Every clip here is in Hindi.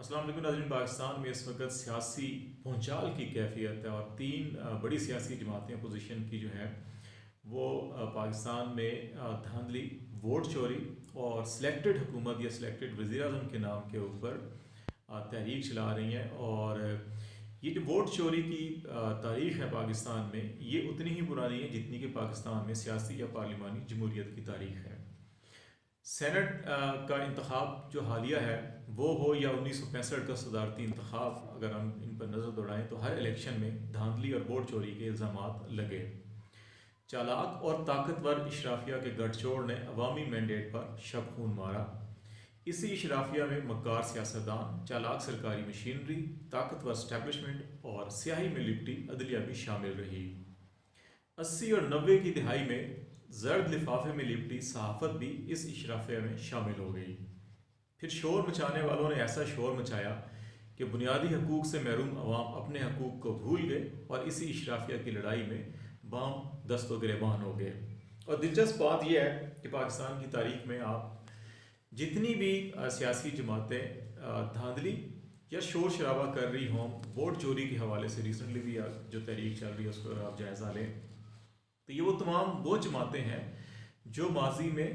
अस्सलाम वालेकुम नाज़रीन। पाकिस्तान में इस वक्त सियासी भूचाल की कैफियत है और तीन बड़ी सियासी जमातें अपोजिशन की जो है वो पाकिस्तान में धांधली, वोट चोरी और सिलेक्टेड हुकूमत या सिलेक्टेड वज़ीर-ए-आज़म के नाम के ऊपर तहरीक चला रही हैं। और ये जो वोट चोरी की तारीख़ है पाकिस्तान में, ये उतनी ही पुरानी है जितनी कि पाकिस्तान में सियासी या पार्लिमानी जमहूरियत की तारीख़ है। सेनेट का इंतखाब जो हालिया है वो हो या 1965 का सदारती इंतखाब, अगर हम इन पर नज़र दौड़ाएं तो हर इलेक्शन में धांधली और वोट चोरी के इल्ज़ामात लगे। चालाक और ताकतवर इशराफिया के गठजोड़ ने अवामी मैंडेट पर शब खून मारा। इसी इशराफिया में मक्कार सियासतदान, चालाक सरकारी मशीनरी, ताकतवर स्टैब्लिशमेंट और स्याही में लिपटी अदलिया भी शामिल रही। 80 और 90 की दिहाई में जर्द लिफाफे में लिपटी सहाफ़त भी इस इशराफिया में शामिल हो गई। फिर शोर मचाने वालों ने ऐसा शोर मचाया कि बुनियादी हकूक़ से महरूम अवाम अपने हकूक़ को भूल गए और इसी इशराफिया की लड़ाई में बाम दस्तो गिरेबान हो गए। और दिलचस्प बात यह है कि पाकिस्तान की तारीख़ में आप जितनी भी सियासी जमातें धांधली या शोर शराबा कर रही हों वोट चोरी के हवाले से, रिसेंटली भी जो तहरीक चल रही है उसको आप जायज़ा लें तो ये वो तमाम वो जमातें हैं जो माजी में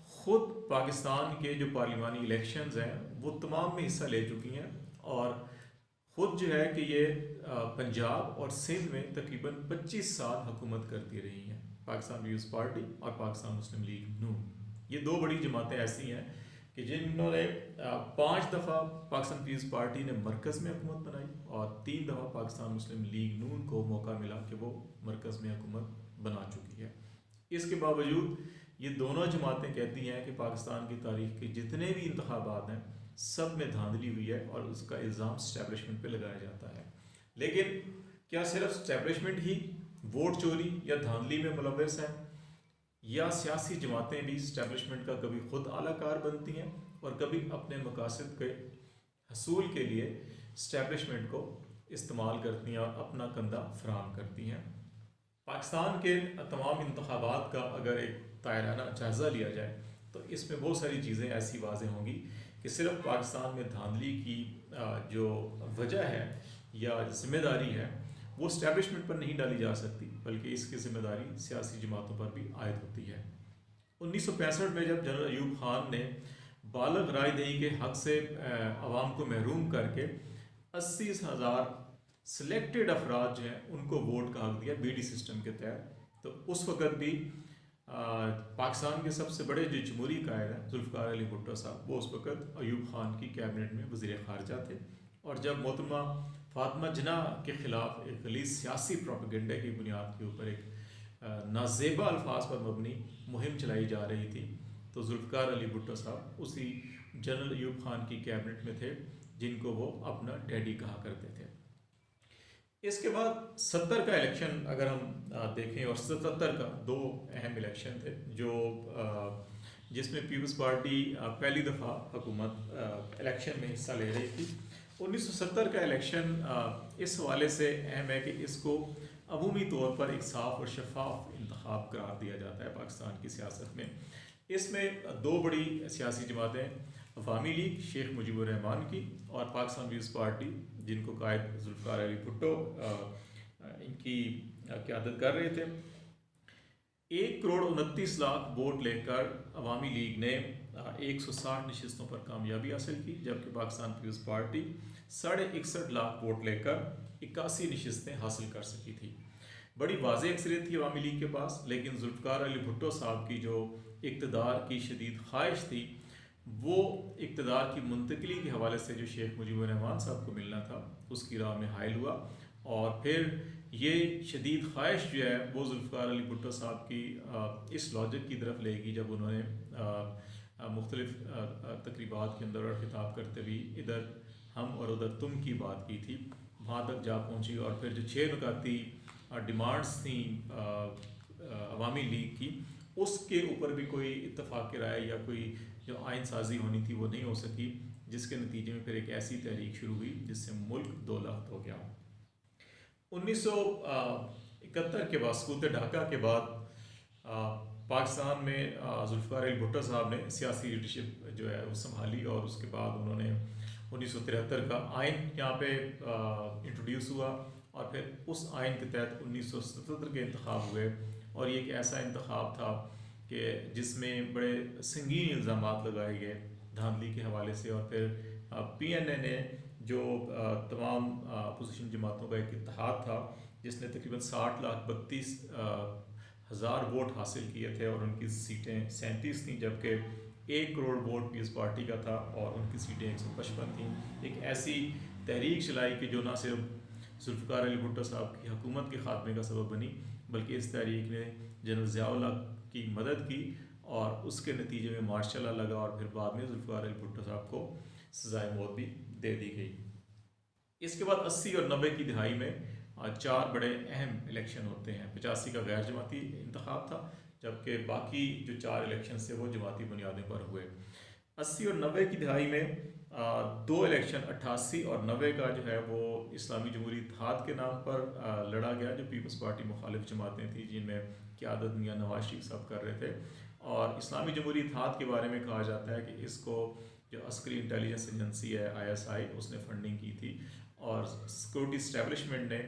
ख़ुद पाकिस्तान के जो पार्लिमानी इलेक्शंस हैं वो तमाम में हिस्सा ले चुकी हैं और ख़ुद जो है कि ये पंजाब और सिंध में तकरीबन 25 साल हुकूमत करती रही हैं। पाकिस्तान पीपल्स पार्टी और पाकिस्तान मुस्लिम लीग नून, ये दो बड़ी जमातें ऐसी हैं कि जिन्होंने 5 दफ़ा पाकिस्तान पीपल्स पार्टी ने मरकज़ में हुकूमत बनाई और 3 दफ़ा पाकिस्तान मुस्लिम लीग नून को मौका मिला कि वो मरकज़ में हुकूमत बना चुकी है। इसके बावजूद ये दोनों जमातें कहती हैं कि पाकिस्तान की तारीख़ के जितने भी इंतखाबात हैं सब में धांधली हुई है और उसका इल्ज़ाम स्टैब्लिशमेंट पे लगाया जाता है। लेकिन क्या सिर्फ स्टैब्लिशमेंट ही वोट चोरी या धांधली में मुलव्वस है, या सियासी जमातें भी स्टैब्लिशमेंट का कभी खुद आलाकार बनती हैं और कभी अपने मकासद के हसूल के लिए स्टैब्लिशमेंट को इस्तेमाल करती हैं और अपना कंधा फराहम करती हैं। पाकिस्तान के तमाम इंतखाबात का अगर एक तायराना जायज़ा लिया जाए तो इसमें बहुत सारी चीज़ें ऐसी वाज़ेह होंगी कि सिर्फ पाकिस्तान में धांधली की जो वजह है या ज़िम्मेदारी है वो स्टैब्लिशमेंट पर नहीं डाली जा सकती, बल्कि इसकी ज़िम्मेदारी सियासी जमातों पर भी आयद होती है। 1965 में जब जनरल अयूब खान ने बालग रायदही के हक़ से अवाम को महरूम करके 80,000 सिलेक्टेड अफराद जो हैं उनको वोट का हक़ दिया बीडी सिस्टम के तहत, तो उस वक़्त भी पाकिस्तान के सबसे बड़े जो जमहूरी कायद हैं जुल्फ़िकार अली भुट्टो साहब, वो उस वक़्त अयूब खान की कैबिनेट में वज़ीर ख़ारजा थे। और जब मोहतरमा फ़ातिमा जिन्ना के ख़िलाफ़ एक गलीज़ सियासी प्रोपेगेंडे की बुनियाद के ऊपर एक नाज़ेबा अल्फाज पर मबनी मुहिम चलाई जा रही थी तो जुल्फ़िकार अली भुट्टो साहब उसी जनरल अयूब खान की कैबिनेट में थे जिनको वो अपना डैडी कहा करते थे। इसके बाद 70 का इलेक्शन अगर हम देखें, और 77 का दो अहम इलेक्शन थे जो जिसमें पीपल्स पार्टी पहली दफ़ा हुकूमत इलेक्शन में हिस्सा ले रही थी। 1970 का इलेक्शन इस हवाले से अहम है कि इसको अमूमी तौर पर एक साफ़ और शफाफ इंतखाब करार दिया जाता है पाकिस्तान की सियासत में। इसमें दो बड़ी सियासी जमातें, अवामी लीग शेख मुजीबुर रहमान की और पाकिस्तान पीपल्स पार्टी जिनको कायद जुल्फ़िकार अली भुट्टो इनकी क़यादत कर रहे थे, 1,29,00,000 वोट लेकर अवामी लीग ने 160 नशिस्तों पर कामयाबी हासिल की, जबकि Pakistan Peoples Party 61.5 lakh vote लेकर 81 नशिस्तें हासिल कर सकी थी। बड़ी वाज़ेह अक्सरियत थी अवामी लीग के पास, लेकिन जुल्फ़िकार अली भुट्टो साहब की जो इक़्तिदार की शदीद ख्वाहिश थी वो इक़्तिदार की मुंतकिली के हवाले से जो शेख मुजीबुर रहमान साहब को मिलना था उसकी राह में हायल हुआ। और फिर ये शदीद ख्वाहिश जो है वो जुल्फ़िकार अली भुट्टो साहब की इस लॉजिक की तरफ लेगी जब उन्होंने मुख्तलिफ़ तकरीबात के अंदर और ख़िताब करते हुए इधर हम और उधर तुम की बात की थी, वहाँ तक जा पहुँची। और फिर जो 6 नुकाती डिमांड्स थी अवामी लीग की, उसके ऊपर भी कोई इत्तफ़ाक़ राय या कोई जो आइन साजी होनी थी वो नहीं हो सकी, जिसके नतीजे में फिर एक ऐसी तहरीक शुरू हुई जिससे मुल्क दो लख्त हो गया। 1971 के बाद सकूत ढाका के बाद पाकिस्तान में जुल्फ़िकार अली भुट्टो साहब ने सियासी लीडरशिप जो है वो संभाली और उसके बाद उन्होंने 1973 का आइन यहाँ पे इंट्रोड्यूस हुआ और फिर उस आइन के तहत 1977 के इंतखाब हुए। और ये एक ऐसा इंतखाब था कि जिसमें बड़े संगीन इल्ज़ाम लगाए गए धांधली के हवाले से। और फिर PNA ने जो तमाम अपोजिशन जमातों का एक इत्तेहाद था जिसने तकरीबन 60,32,000 वोट हासिल किए थे और उनकी सीटें 37 थीं, जबकि 1 करोड़ वोट पीस पार्टी का था और उनकी सीटें 155 थीं। एक ऐसी तहरीक चलाई कि जो ना सिर्फ जुल्फ़िकार अली भुट्टो साहब की हुकूमत के खात्मे का सबब बनी, बल्कि इस तहरीक ने जनरल ज़िया-उल हक़ की मदद की और उसके नतीजे में मार्शल लॉ लगा और फिर बाद में जुल्फ़िकार अली भुट्टो साहब को सज़ाए मौत भी दे दी गई। इसके बाद 80 और 90 की दिहाई में 4 बड़े अहम इलेक्शन होते हैं। 85 का गैर जमाती इंतखाब था, जबकि बाकी जो 4 इलेक्शन थे वो जमाती बुनियादों पर हुए। 80 और 90 की दिहाई में 2 इलेक्शन 88 और 90 का जो है वो इस्लामी जमहूरी इत्तेहाद के नाम पर लड़ा गया, जो पीपल्स पार्टी मुखालिफ जमातें थी जिनमें क़यादत मियां नवाज शरीफ साहब कर रहे थे। और इस्लामी जमहूरी इत्तेहाद के बारे में कहा जाता है कि इसको जो अस्करी इंटेलिजेंस एजेंसी है ISI उसने फंडिंग की थी और सिक्योरिटी इस्टेब्लिशमेंट ने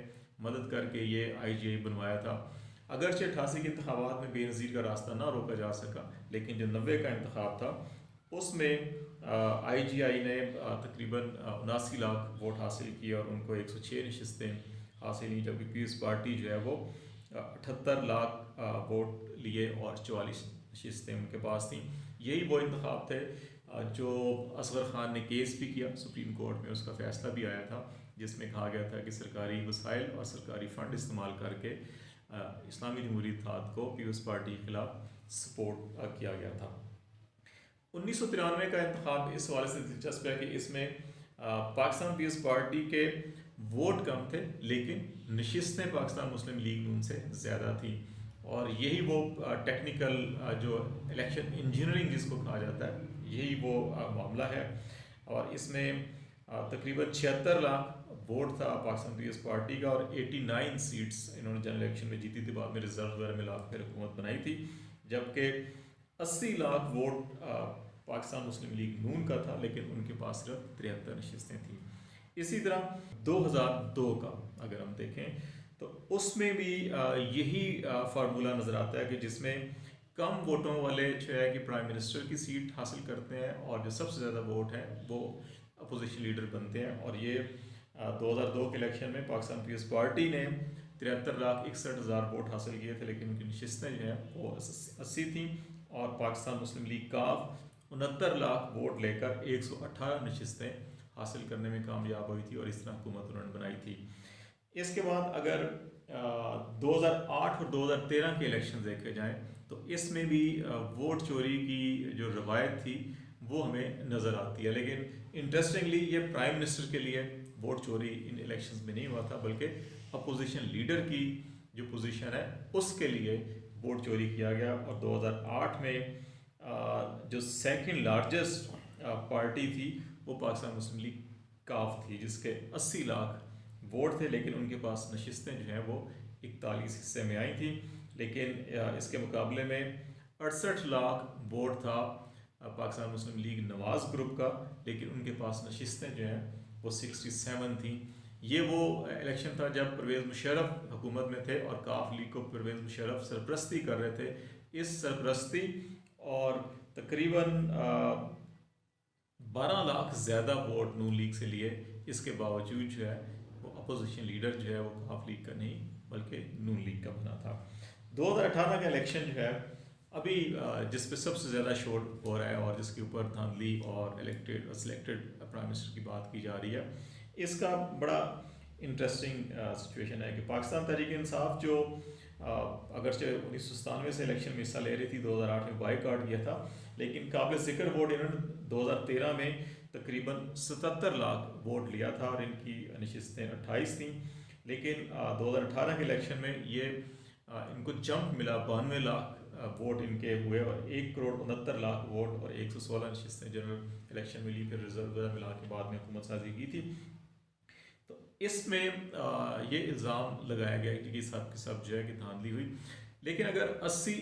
मदद करके ये IGI बनवाया था। अगरचे 88 के इंतखाबात में बेनज़ीर का रास्ता ना रोका जा सका, लेकिन जो 90 का इंतखाब था उसमें IGI ने तकरीबन 79 लाख वोट हासिल किए और उनको 106 नशिस्तें हासिल हुई, जबकि पीपल्स पार्टी जो है वो 78 लाख वोट लिए और 44 नशिस्तें उनके पास थीं। यही वो इंतखाब थे जो असगर खान ने केस भी किया सुप्रीम कोर्ट में, उसका फ़ैसला भी आया था जिसमें कहा गया था कि सरकारी वसाइल और सरकारी फ़ंड इस्तेमाल करके इस्लामी जमहूरी इत्तेहाद को पीपल्स पार्टी के खिलाफ सपोर्ट किया गया था। 1993 का इंतखाब इस हवाले से दिलचस्प है कि इसमें पाकिस्तान पीपल्स पार्टी के वोट कम थे, लेकिन नशिस्तें पाकिस्तान मुस्लिम लीग नून से ज़्यादा थी। और यही वो टेक्निकल जो इलेक्शन इंजीनियरिंग जिसको कहा जाता है, यही वो मामला है। और इसमें तकरीबन 76 लाख वोट था पाकिस्तान पीपल्स पार्टी का और 89 सीट्स इन्होंने जनरल इलेक्शन में जीती थी, बाद में रिजल्ट वगैरह मिला कर हुकूमत बनाई थी। जबकि 80 लाख वोट पाकिस्तान मुस्लिम लीग नून का था, लेकिन उनके पास सिर्फ 73 नशिस्तें थी। इसी तरह 2002 का अगर हम देखें तो उसमें भी यही फार्मूला नज़र आता है कि जिसमें कम वोटों वाले जो है कि प्राइम मिनिस्टर की सीट हासिल करते हैं और जो सबसे ज़्यादा वोट हैं वो अपोजिशन लीडर बनते हैं। और ये 2002 के इलेक्शन में पाकिस्तान पीपल्स पार्टी ने 73,61,000 वोट हासिल किए थे, लेकिन उनकी नशिस्तें जो हैं वो 80 थी। और पाकिस्तान मुस्लिम लीग काफ 69 लाख वोट लेकर 118 नशिस्तें हासिल करने में कामयाब हुई थी और इस तरह हुकूमत उन्होंने बनाई थी। इसके बाद अगर 2008 और 2013 के इलेक्शन देखे जाएँ तो इसमें भी वोट चोरी की जो रवायत थी वो हमें नज़र आती है। लेकिन इंटरेस्टिंगली ये प्राइम मिनिस्टर के लिए वोट चोरी इन इलेक्शंस में नहीं हुआ था, बल्कि अपोजिशन लीडर की जो पोजीशन है उसके लिए वोट चोरी किया गया। और 2008 में जो सेकंड लार्जेस्ट पार्टी थी वो पाकिस्तान मुस्लिम लीग काफ थी, जिसके 80 लाख वोट थे, लेकिन उनके पास नशिस्तें जो हैं वो 41 हिस्से में आई थी। लेकिन इसके मुकाबले में 68 लाख वोट था पाकिस्तान मुस्लिम लीग नवाज़ ग्रुप का, लेकिन उनके पास नशिस्तें जो हैं वो 67 थी। ये वो इलेक्शन था जब परवेज़ मुशर्रफ हुकूमत में थे और काफ लीग को परवेज़ मुशर्रफ सरपरस्ती कर रहे थे। इस सरपरस्ती और तकरीबन 12 लाख ज़्यादा वोट नून लीग से लिए, इसके बावजूद जो है वो अपोजिशन लीडर जो है वो काफ लीग का नहीं बल्कि नून लीग का बना था। 2018 का इलेक्शन जो है अभी जिस पे सबसे ज़्यादा शोर हो रहा है और जिसके ऊपर धांधली और इलेक्टेड और सिलेक्टेड प्राइम मिनिस्टर की बात की जा रही है, इसका बड़ा इंटरेस्टिंग सिचुएशन है कि पाकिस्तान तहरीक इंसाफ जो अगरचे 1997 से इलेक्शन में हिस्सा ले रही थी, 2008 में बाइकआउट किया था, लेकिन काबिल ज़िक्र वोट इन्होंने 2013 में तकरीबन 77 लाख वोट लिया था और इनकी नशिस्तें 28 थी। लेकिन 2018 के इलेक्शन में ये इनको जंप मिला, 92 लाख वोट इनके हुए और 1,69,00,000 वोट और 116 नशिस्तें जनरल इलेक्शन में ली, फिर रिजर्व मिला के बाद में हुकूमत साजी की थी। तो इसमें ये इल्ज़ाम लगाया गया कि सब की सब जो है कि धांधली हुई। लेकिन अगर 80,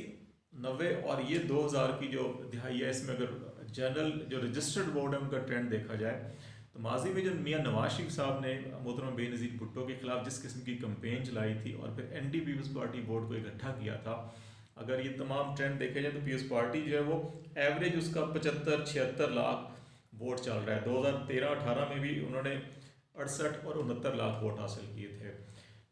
90 और ये 2000 की जो दिहाई है, इसमें अगर जनरल जो रजिस्टर्ड वोट है उनका ट्रेंड देखा जाए तो माजी में जो मियाँ नवाज शरीफ साहब ने मोहतरम बेनज़ीर भुट्टो के ख़िलाफ़ जिस किस्म की कंपेन चलाई थी और फिर एंटी पीपल्स पार्टी वोट को इकट्ठा किया था, अगर ये तमाम ट्रेंड देखे जाए तो पीपल्स पार्टी जो है वो एवरेज उसका 75-76 लाख वोट चल रहा है। 2013-18 में भी उन्होंने 68 और 69 लाख वोट हासिल किए थे,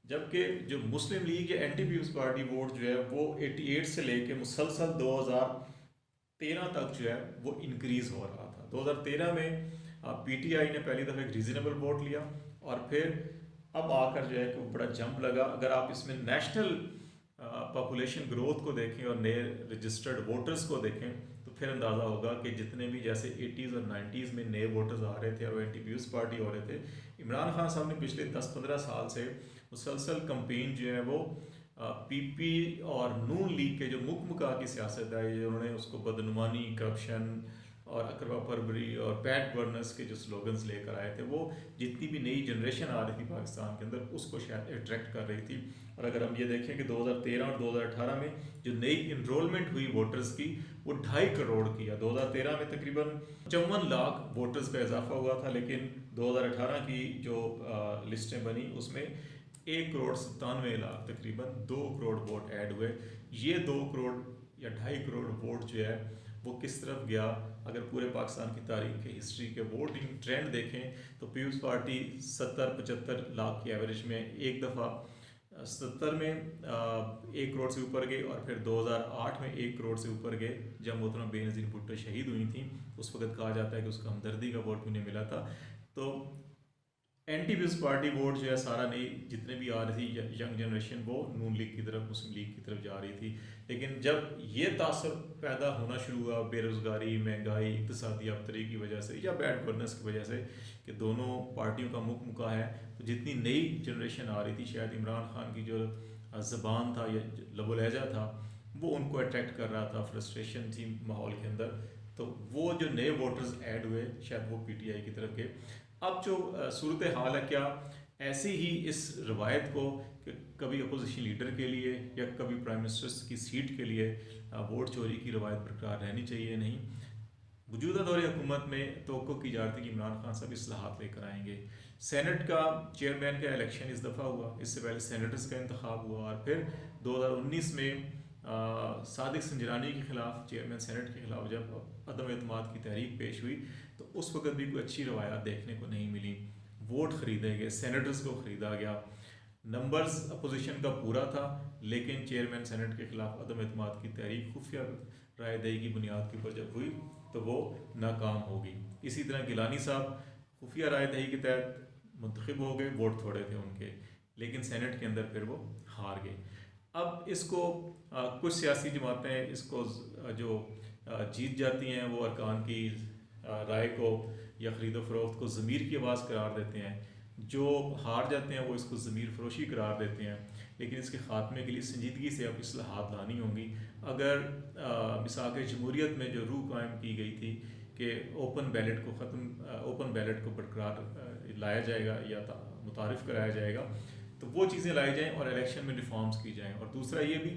जबकि जो मुस्लिम लीग या एंटी पीपल्स पार्टी वोट जो है वो 88 से लेके मुसलसल 2013 तक जो है वो इंक्रीज़ हो रहा था। 2013 में पीटीआई ने पहली दफ़ा एक रीजनेबल वोट लिया और फिर अब आकर जो है कि वो बड़ा जंप लगा। अगर आप इसमें नेशनल पॉपुलेशन ग्रोथ को देखें और नए रजिस्टर्ड वोटर्स को देखें तो फिर अंदाज़ा होगा कि जितने भी जैसे 80s और 90s में नए वोटर्स आ रहे थे और एंटी पीपल्स पार्टी हो रहे थे, इमरान खान साहब ने पिछले 10-15 साल से मुसलसल कंपेन जो है वो पीपी और नून लीग के जो मुकमुका की सियासत है, ये उन्होंने उसको बदनुमानी, करप्शन और अकरवा परवरी और पैट बर्नर्स के जो स्लोगन्स लेकर आए थे, वो जितनी भी नई जनरेशन आ रही थी पाकिस्तान के अंदर उसको शायद अट्रैक्ट कर रही थी। और अगर हम ये देखें कि 2013 और 2018 में जो नई इनरोलमेंट हुई वोटर्स की वो 2.5 करोड़ की है। 2013 में तकरीबन 55 लाख वोटर्स का इजाफा हुआ था, लेकिन 2018 की जो लिस्टें बनी उसमें 1,97,00,000 तकरीबन 2 करोड़ वोट ऐड हुए। ये 2 करोड़ या 2.5 करोड़ वोट जो है वो किस तरफ गया, अगर पूरे पाकिस्तान की तारीख के हिस्ट्री के वोटिंग ट्रेंड देखें तो पीपल्स पार्टी 70-75 लाख की एवरेज में एक दफ़ा 70 में 1 करोड़ से ऊपर गए और फिर 2008 में 1 करोड़ से ऊपर गए जब मोहतरम बेनज़ीर भुट्टो शहीद हुई थी। उस वक्त कहा जाता है कि उसको हमदर्दी का वोट भी नहीं मिला था। तो एंटी पीपल्स पार्टी वोट जो है सारा नहीं, जितने भी आ रही थी यंग जनरेशन वो नून लीग की तरफ, मुस्लिम लीग की तरफ जा रही थी। लेकिन जब ये तासर पैदा होना शुरू हुआ बेरोज़गारी, महंगाई, इक़्तिसादी अबतरी की वजह से या बैड गवर्नेंस की वजह से कि दोनों पार्टियों का मुकमुका है, तो जितनी नई जनरेशन आ रही थी शायद इमरान खान की जो ज़बान था या लबो लहजा था वो उनको अट्रैक्ट कर रहा था, फ्रस्ट्रेशन थी माहौल के अंदर, तो वो जो नए वोटर्स ऐड हुए शायद वो पीटीआई की तरफ गए। अब जो सूरत हाल है, क्या ऐसी ही इस रवायत को कि कभी अपोजिशन लीडर के लिए या कभी प्राइम मिनिस्टर्स की सीट के लिए वोट चोरी की रवायत बरकरार रहनी चाहिए? नहीं। मौजूदा दौरे हुकूमत में तवक्को की जा रही थी कि इमरान खान साहब इस्लाहात लेकर आएंगे। सेनेट का चेयरमैन का इलेक्शन इस दफ़ा हुआ, इससे पहले सेनेटर्स का इंतखाब हुआ और फिर 2019 में सादिक संजरानी के ख़िलाफ़, चेयरमैन सेनेट के ख़िलाफ़ जब अदम एतमाद की तहरीक पेश हुई तो उस वक्त भी कोई अच्छी रवायत देखने को नहीं मिली। वोट ख़रीदे गए, सेनेटर्स को ख़रीदा गया, नंबर्स अपोजिशन का पूरा था, लेकिन चेयरमैन सेनेट के ख़िलाफ़ अदम एतमाद की तहरीक खुफिया राय दही की बुनियाद के ऊपर जब हुई तो वो नाकाम हो गई। इसी तरह गिलानी साहब खुफिया राय दही के तहत मुंतखब हो गए, वोट थोड़े थे उनके, लेकिन सेनेट के अंदर फिर वो हार गए। अब इसको कुछ सियासी जमातें इसको जो जीत जाती हैं वो अरकान की राय को या ख़रीदो फ़रोख्त को ज़मीर की आवाज़ करार देते हैं, जो हार जाते हैं वो इसको ज़मीर फरोशी करार देते हैं। लेकिन इसके ख़ात्मे के लिए संजीदगी से अब इस्लाहात लानी होंगी। अगर मिसाक़ जमहूरियत में जो रूह कायम की गई थी कि ओपन बैलेट को बरकरार लाया जाएगा या मुतारिफ़ कराया जाएगा, तो वो चीज़ें लाई जाएँ और इलेक्शन में रिफॉर्म्स की जाएँ। और दूसरा ये भी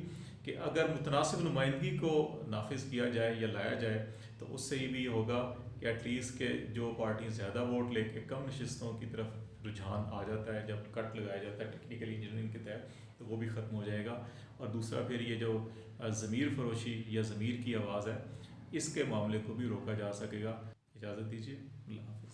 कि अगर मुतनासिब नुमाइंदगी को नाफिज किया जाए या लाया जाए तो उससे ये भी होगा कि एटलीस्ट के जो पार्टी ज़्यादा वोट लेके कम नशिस्तों की तरफ रुझान आ जाता है, जब कट लगाया जाता है टेक्निकल इंजीनियरिंग के तहत, तो वो भी ख़त्म हो जाएगा। और दूसरा फिर ये जो ज़मीर फरोशी या ज़मीर की आवाज़ है, इसके मामले को भी रोका जा सकेगा। इजाज़त दीजिए, अल्लाह हाफ़िज़।